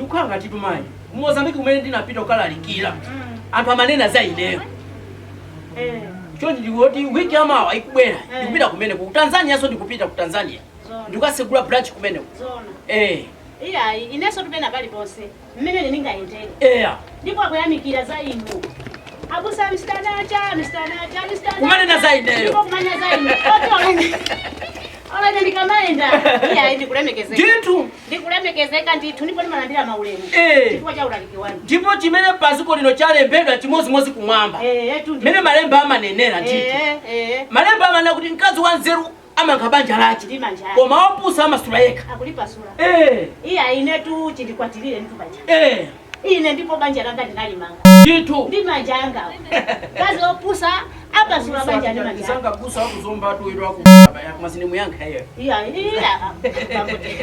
Chukanga titumai. Mozambique kumene ndinapita kala likira. Anthu amanena za ineyo. Chonde ndikuti wiki amawa ikubwera. Ndikupita kumene ku Tanzania so ndikupita ku Tanzania. Ndikasegula branch kumene. Iya, ineso tupena pali ponse. Mmene ndingaendera. Ndipo akuyamikira za inu. Abusa Mr. Nacha. Kumane za ineyo. Ndipo kumanya za inu. Ola ndikamaenda. Iya, ndikulemekezeka. Ndithu. Ndikulemekezeka ndithu ndipo ndimalandira maulemu. Ndipo cha ulaliki wanu. Ndipo chimene paziko lino chalembedwa chimodzimodzi kumwamba. Mene malemba amanenera ndithu. Malemba amanena kuti mkazi wa nzeru amankha banja lake. Koma opusa amasula yekha. Akulipa sura. Iya inetu chindikwatirire nditu banja. Ine ndipo banja langa ndinalimanga. Ndithu. Ndi manja yanga. Kazi opusa apasula banja ndi manja. Sanga pusa akuzomba tu ilo akumasinimu yanga hiyo. Iya.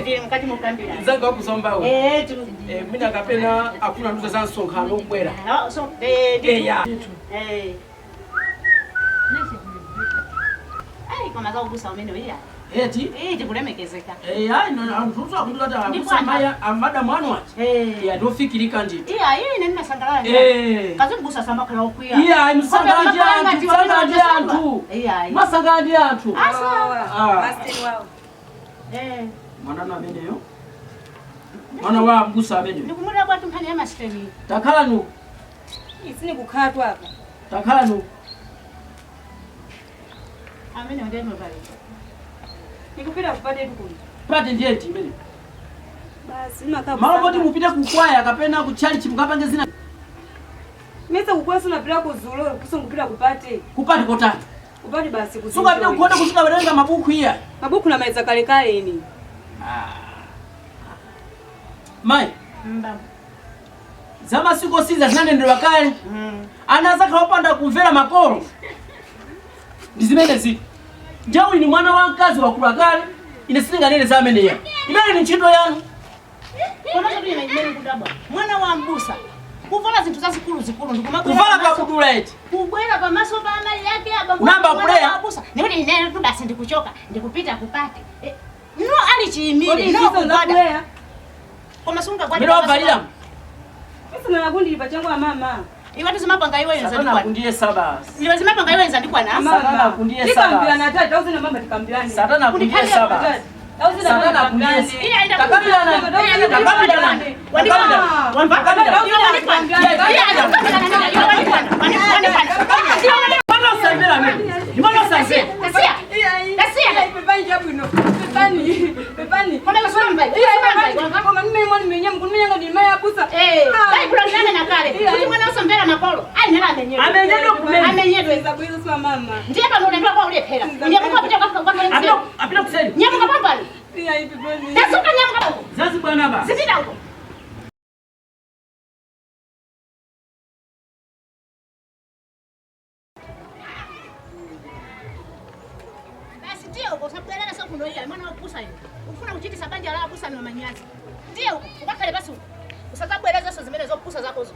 Ndi mkati mukambira. Sanga akuzomba we. Mina kapena akuna nduza za nsonkhano ubwera. So kama za ubusa umene iya. Eti? Ndikulemekezeka. Hayi no anthu akundikata akusambaya amada mwana wachi. Ndofikirika ndithu. Iya ninasangalala. Kazi kubusa samba kala okwiya. Iya msanganje anthu. Masanganje anthu. Master wao. Mwana na beneyo. Mwana wa mbusa beneyo. Ndikumulira kwa tumphani ya masteni. Takhala nu. Isini kukhatwa hapa. Takhala nu. Amene ndeno pale. Nikupita kupate tukuni. Pate ndiye timene. Basi makaba. Mara mupita kukwaya kapena ku church mukapange zina. Mesa kukwaya sina pila kuzulo kusongupita kupate. Kupate kotani. Kupate basi kuzulo. Sunga pita kuona kushika balenga mabuku iya. Mabuku na maiza kale ini. Mai. Zama siko siza zinanendera kale. Anaza kaopanda kumvera makolo. Ndizimene ziti. Jawi ni mwana wa mkazi wa kulagale inesinga nene za ameneya. Imene ni ntchito yanu. Koma chapi imene kudabwa. Mwana wa mbusa. Kuvala zinthu zazikulu ndikumagwira. Kuvala kabudula eti. Kubwera pamaso pa amali yake ababu. Unamba kulea. Nikuti nene tu basi ndikuchoka, ndikupita kupate. No ali chiimire, no kubada. Koma sunga kwadi. Mira wavalira. Ese na kundi pachangu wa mama. Iwatu zimapanga iwe yenza ndikwa. Kundie saba. Iwe zimapanga iwe yenza ndikwa na. Satana kundie saba. Tikambiana tata, auzi na mama tikambiana. Satana kundie saba. Auzi na mama tikambiana. Takambiana. Ndio kwa sababu dada sasa kuno ile maana upusa hiyo. Ufuna kuchiti sabanja la upusa ni manyazi. Ndio ukakale basi. Usazabu eleza sasa zimene zo pusa zako.